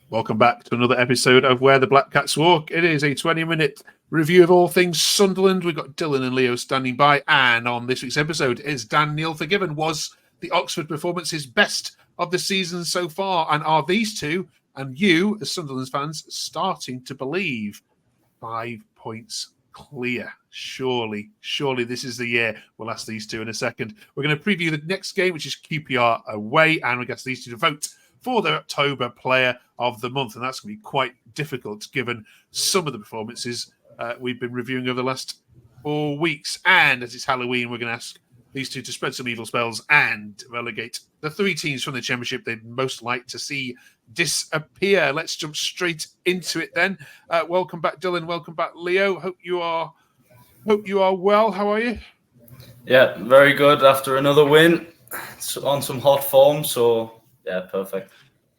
Welcome back to another episode of Where the Black Cats Walk. It is a 20-minute review of all things Sunderland. We've got Dylan and Leo standing by. And on this week's episode is Dan Neil Forgiven. Was the Oxford performance his best of the season so far? And are these two, and you as Sunderland fans, starting to believe 5 points clear? Surely this is the year. We'll ask these two in a second. We're going to preview the next game, which is QPR away. And we'll ask these two to vote for the October Player of the Month. And that's going to be quite difficult given some of the performances we've been reviewing over the last 4 weeks. And as it's Halloween, we're going to ask these two to spread some evil spells and relegate the 3 teams from the Championship they'd most like to see disappear. Let's jump straight into it then. Welcome back, Dylan. Welcome back, Leo. Hope you are well. How are you? Yeah, very good after another win. It's on some hot form, so yeah, perfect.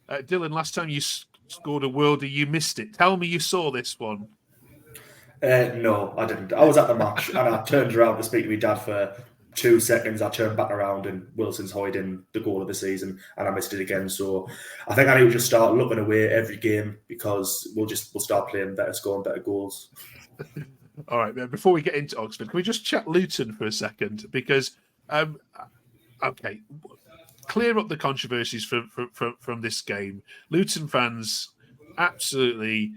Dylan, last time you scored a worldie, you missed it. Tell me you saw this one. No, I didn't. I was at the match and I turned around to speak to my dad for 2 seconds. I turned back around and Wilson's hoid in the goal of the season and I missed it again. So I think I need to just start looking away every game because we'll start playing better, scoring better goals. All right, before we get into Oxford, can we just chat Luton for a second? Because, okay, clear up the controversies from this game. Luton fans absolutely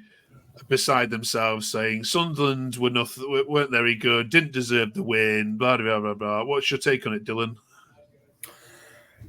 beside themselves, saying Sunderland weren't very good, didn't deserve the win, blah, blah, blah, blah. What's your take on it, Dylan?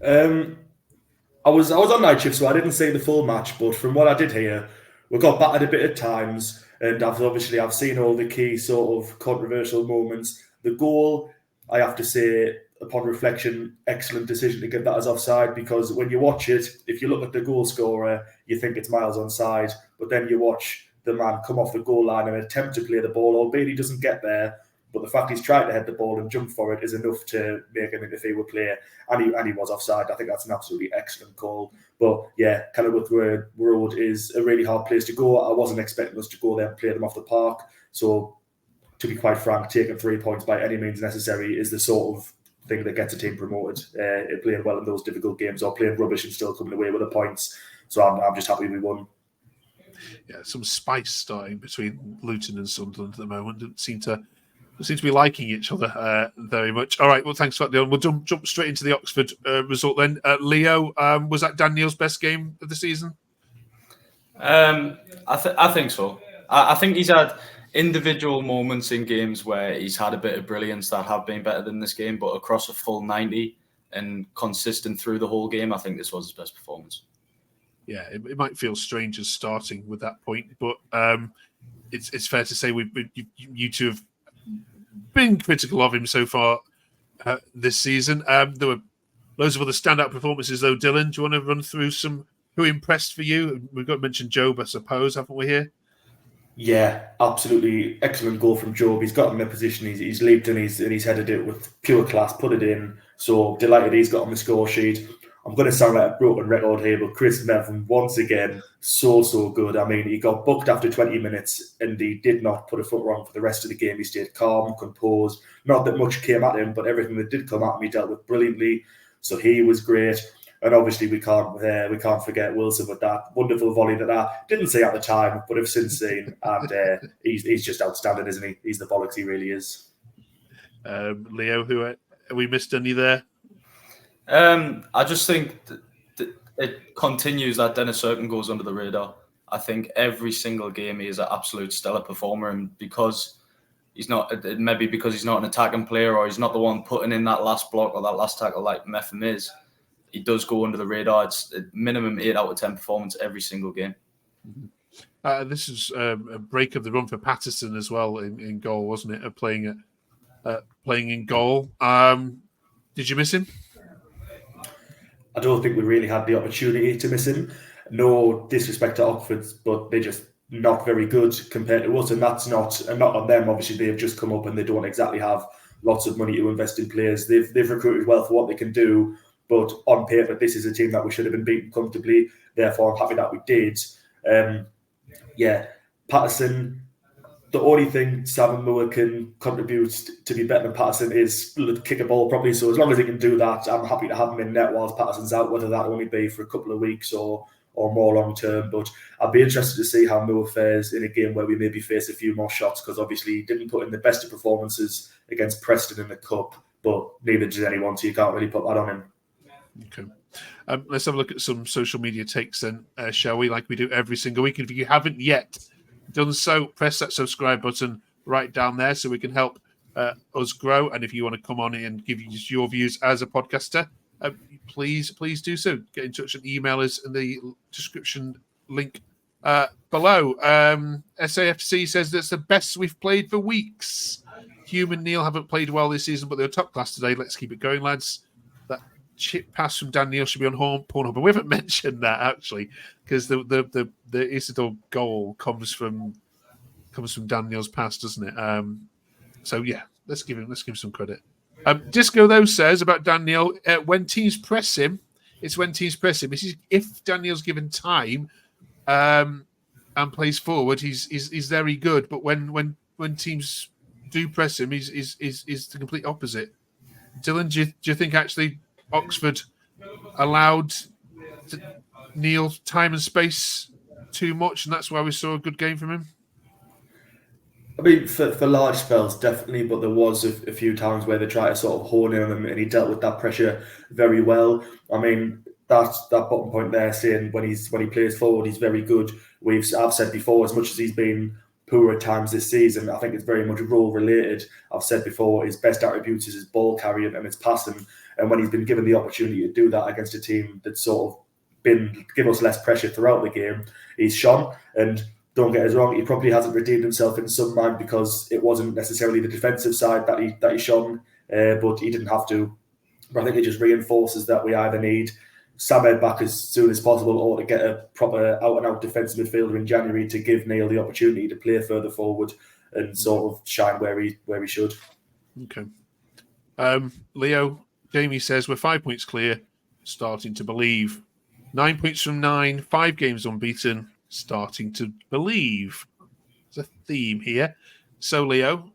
I was on night shift, so I didn't see the full match, but from what I did hear, we got battered a bit at times, and I've seen all the key sort of controversial moments. The goal, I have to say, upon reflection, excellent decision to get that as offside, because when you watch it, if you look at the goal scorer, you think it's miles onside, but then you watch the man come off the goal line and attempt to play the ball, albeit he doesn't get there, but the fact he's trying to head the ball and jump for it is enough to make him interfere with play, and he was offside. I think that's an absolutely excellent call. But yeah, Kenilworth Road is a really hard place to go. I wasn't expecting us to go there and play them off the park, so to be quite frank, taking 3 points by any means necessary is the sort of thing that gets a team promoted. Playing well in those difficult games or playing rubbish and still coming away with the points. So I'm just happy we won. Yeah, some spice starting between Luton and Sunderland at the moment. Don't seem to be liking each other very much. All right, well, thanks for that, Dylan. We'll jump straight into the Oxford result then. Leo, was that Dan Neil's best game of the season? I think so. I think he's had individual moments in games where he's had a bit of brilliance that have been better than this game, but across a full 90 and consistent through the whole game, I think this was his best performance. Yeah, it might feel strange as starting with that point, but it's fair to say you two have been critical of him so far this season. There were loads of other standout performances, though. Dylan, do you want to run through some who impressed for you? We've got to mention Jobe, I suppose, haven't we here? Yeah, absolutely excellent goal from Jobe. He's got in a position, he's leaped and he's headed it with pure class, put it in. So delighted he's got on the score sheet. I'm going to sound like a broken record here, but Chris Nevin, once again, so good. I mean, he got booked after 20 minutes and he did not put a foot wrong for the rest of the game. He stayed calm, composed. Not that much came at him, but everything that did come at him, he dealt with brilliantly. So he was great. And obviously, we can't forget Wilson with that wonderful volley that I didn't see at the time, but have since seen. And he's just outstanding, isn't he? He's the bollocks he really is. Leo, have we missed any there? I just think that it continues that Dennis Cirkin goes under the radar. I think every single game he is an absolute stellar performer, and because he's not an attacking player or he's not the one putting in that last block or that last tackle like Meffam is, he does go under the radar. It's a minimum 8 out of 10 performance every single game. This is a break of the run for Patterson as well in goal, wasn't it? Playing in goal. Did you miss him? I don't think we really had the opportunity to miss him. No disrespect to Oxford, but they're just not very good compared to us, and that's not on them. Obviously, they've just come up and they don't exactly have lots of money to invest in players. They've recruited well for what they can do, but on paper, this is a team that we should have been beaten comfortably. Therefore, I'm happy that we did. Patterson. The only thing Sam Moore can contribute to be better than Patterson is kick a ball properly. So as long as he can do that, I'm happy to have him in net whilst Patterson's out, whether that only be for a couple of weeks or or more long term. But I'd be interested to see how Moore fares in a game where we maybe face a few more shots, because obviously he didn't put in the best of performances against Preston in the Cup, but neither did anyone, so you can't really put that on him. Okay. Let's have a look at some social media takes then, shall we? Like we do every single week. And if you haven't yet done so, press that subscribe button right down there so we can help us grow. And if you want to come on and give your views as a podcaster, please do so. Get in touch and email us in the description link below. SAFC says that's the best we've played for weeks. Hume and Neil haven't played well this season, but they're top class today. Let's keep it going, lads. That chip pass from Dan Neil should be on Pornhub, but we haven't mentioned that actually, because the Isidore goal comes from Dan Neil's pass, doesn't it? So yeah, let's give him some credit. Disco though says about Dan Neil, when teams press him, it's when teams press him. If Dan Neil's given time and plays forward, he's very good. But when teams do press him, he's the complete opposite. Dylan, do you think actually Oxford allowed Neil time and space too much, and that's why we saw a good game from him? I mean, for large spells, definitely, but there was a few times where they tried to sort of hone in on him, and he dealt with that pressure very well. I mean, that bottom point there, saying when he plays forward, he's very good. I've said before, as much as he's been poor at times this season, I think it's very much role related. I've said before, his best attributes is his ball carrying and his passing, and when he's been given the opportunity to do that against a team that's sort of been given us less pressure throughout the game, he's shone. And don't get us wrong, he probably hasn't redeemed himself in some mind, because it wasn't necessarily the defensive side that he shone, but he didn't have to. But I think it just reinforces that we either need Samed back as soon as possible, or to get a proper out-and-out defensive midfielder in January to give Neil the opportunity to play further forward and sort of shine where he should. Okay. Leo, Jamie says we're 5 points clear, starting to believe. 9 points from 9, 5 games unbeaten, starting to believe. There's a theme here. So, Leo,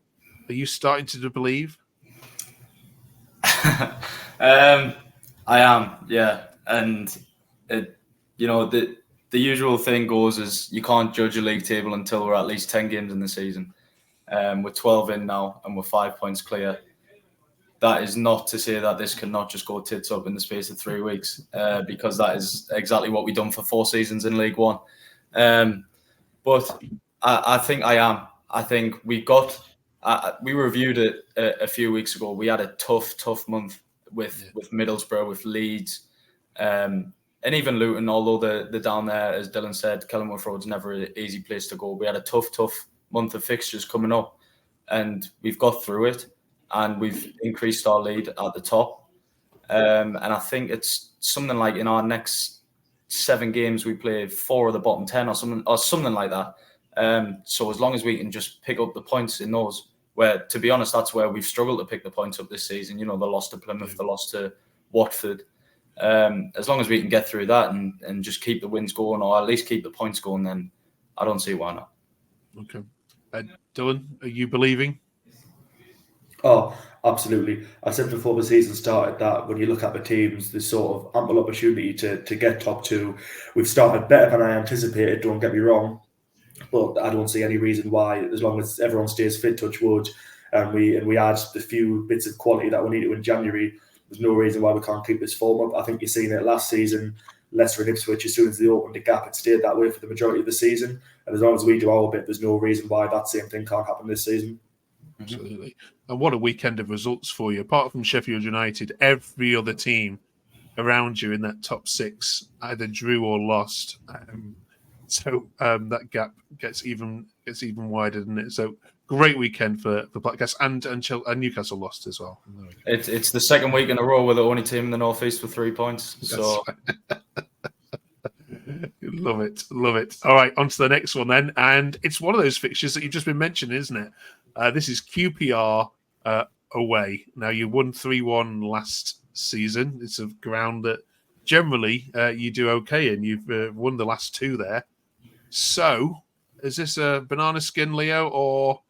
are you starting to believe? I am, yeah. And the usual thing goes is you can't judge a league table until we're at least 10 games in the season. We're 12 in now, and we're 5 points clear. That is not to say that this cannot just go tits up in the space of 3 weeks, because that is exactly what we've done for 4 seasons in League One. But I think I am. I think we reviewed it a few weeks ago. We had a tough month with Middlesbrough, with Leeds, and even Luton. Although they're down there, as Dylan said, Kenilworth Road's never an easy place to go. We had a tough month of fixtures coming up, and we've got through it, and we've increased our lead at the top. And I think it's something like in our next 7 games we play 4 of the bottom 10 or something like that. So as long as we can just pick up the points in those, where, to be honest, that's where we've struggled to pick the points up this season. The loss to Plymouth, the loss to Watford. As long as we can get through that and just keep the wins going, or at least keep the points going, then I don't see why not. Okay. Dylan, are you believing? Oh, absolutely. I said before the season started that when you look at the teams, there's sort of ample opportunity to get top 2. We've started better than I anticipated, don't get me wrong, but I don't see any reason why, as long as everyone stays fit, touch wood, and we add the few bits of quality that we need to in January, there's no reason why we can't keep this form up. I think you've seen it last season. Leicester and Ipswich, as soon as they opened the gap, it stayed that way for the majority of the season. And as long as we do our bit, there's no reason why that same thing can't happen this season. Absolutely. And what a weekend of results for you. Apart from Sheffield United, every other team around you in that top 6 either drew or lost. So that gap gets even wider, doesn't it? So great weekend for Blackcast, and Newcastle lost as well. It's the second week in a row we're the only team in the North East with 3 points. So love it. All right, on to the next one then, and it's one of those fixtures that you've just been mentioning, isn't it? This is QPR away. Now, you won 3-1 last season. It's a ground that generally you do okay in. You've won the last 2 there. So, is this a banana skin, Leo, or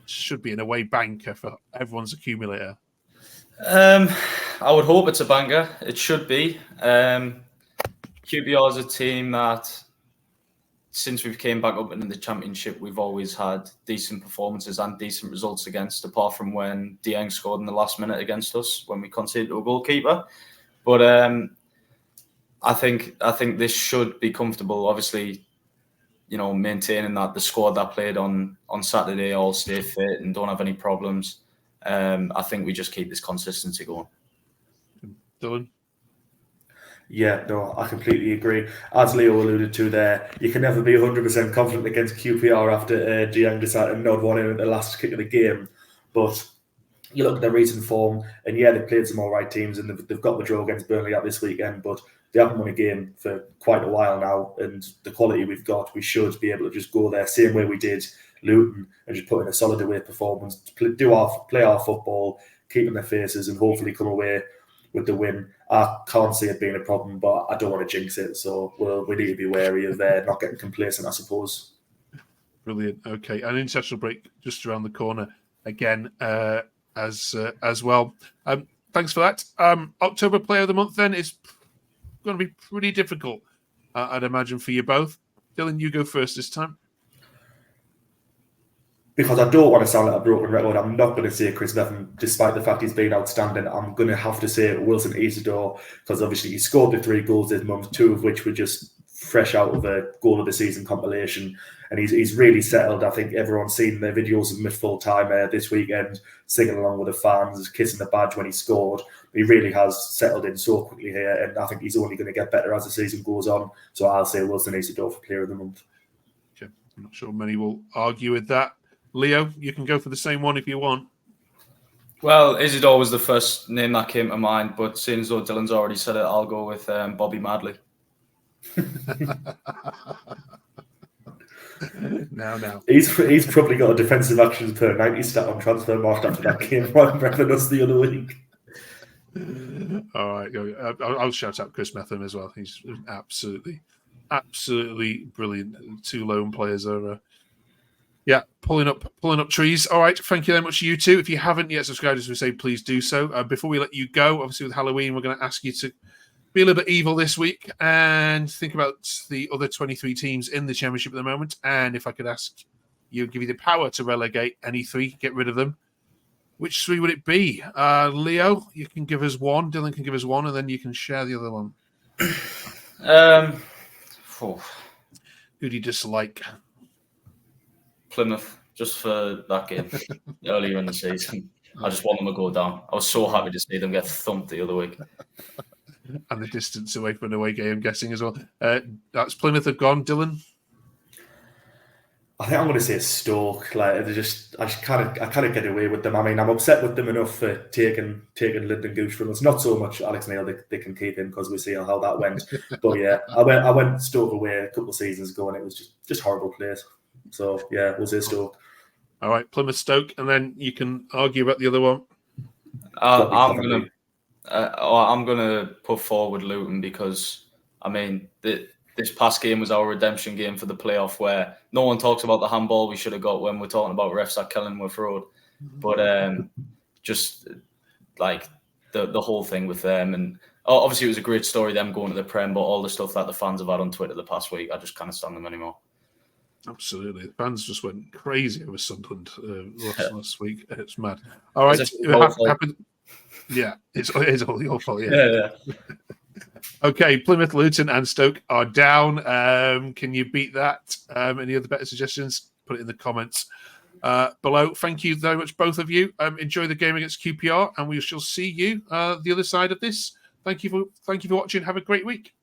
should be an away banker for everyone's accumulator? I would hope it's a banker. It should be. QPR is a team that, since we've came back up into the Championship, we've always had decent performances and decent results against, apart from when Dieng scored in the last minute against us when we conceded to a goalkeeper. But I think this should be comfortable. Obviously, maintaining that the squad that played on Saturday all stay fit and don't have any problems. I think we just keep this consistency going. Dylan? Yeah, no, I completely agree. As Leo alluded to there, you can never be 100% confident against QPR after Dieng decided to nod one in at the last kick of the game. But you look at their recent form, and yeah, they've played some all right teams, and they've got the draw against Burnley out this weekend, but they haven't won a game for quite a while now, and the quality we've got, we should be able to just go there, same way we did Luton, and just put in a solid away performance, play our football, keep in their faces, and hopefully come away with the win. I can't see it being a problem, but I don't want to jinx it, so we need to be wary of not getting complacent, I suppose. Brilliant. Okay, an international break just around the corner again as well. Thanks for that. October Player of the Month then is going to be pretty difficult, I'd imagine, for you both. Dylan, you go first this time. Because I don't want to sound like a broken record, I'm not going to say Chris Neffen, despite the fact he's been outstanding. I'm going to have to say Wilson Isidore, because obviously he scored the 3 goals this month, 2 of which were just fresh out of a goal of the season compilation. And he's really settled. I think everyone's seen the videos of him at full time this weekend, singing along with the fans, kissing the badge when he scored. He really has settled in so quickly here, and I think he's only going to get better as the season goes on. So I'll say Wilson Isidore for Player of the Month. Okay. I'm not sure many will argue with that. Leo, you can go for the same one if you want. Well, Isidore was the first name that came to mind, but seeing as though Dylan's already said it, I'll go with Bobby Madley. Now. He's probably got a defensive actions per 90 stat on Transfermarkt after that game, rather than us the other week. All right, I'll shout out Chris Metham as well. He's absolutely brilliant. 2 lone players are, pulling up trees. All right, thank you very much, you two. If you haven't yet subscribed, as we say, please do so. Before we let you go, obviously with Halloween, we're going to ask you to be a little bit evil this week and think about the other 23 teams in the Championship at the moment. And if I could ask you, give you the power to relegate any 3, get rid of them, which 3 would it be? Leo, you can give us 1. Dylan can give us 1, and then you can share the other one. Who do you dislike? Plymouth, just for that game earlier in the season. I just want them to go down. I was so happy to see them get thumped the other week. And the distance away from an away game, I'm guessing, as well. That's Plymouth have gone. Dylan? I think I'm going to say Stoke. Like I kind of get away with them. I mean, I'm upset with them enough for taking Lyndon Gooch from us. Not so much Alex Neil. They can keep him because we see how that went. But yeah, I went Stoke away a couple of seasons ago, and it was just horrible place. So yeah, we'll say Stoke. All right, Plymouth, Stoke, and then you can argue about the other one. I'm gonna put forward Luton because I mean this past game was our redemption game for the playoff, where no one talks about the handball we should have got when we're talking about refs at Kenilworth Road, but just like the whole thing with them, and obviously it was a great story them going to the Prem, but all the stuff that the fans have had on Twitter the past week, I just can't stand them anymore. Absolutely, the fans just went crazy over Sunderland last week. It's mad. All right, it's all your fault. Yeah. Okay, Plymouth, Luton, and Stoke are down. Can you beat that? Any other better suggestions? Put it in the comments below. Thank you very much, both of you. Enjoy the game against QPR, and we shall see you the other side of this. Thank you for watching. Have a great week.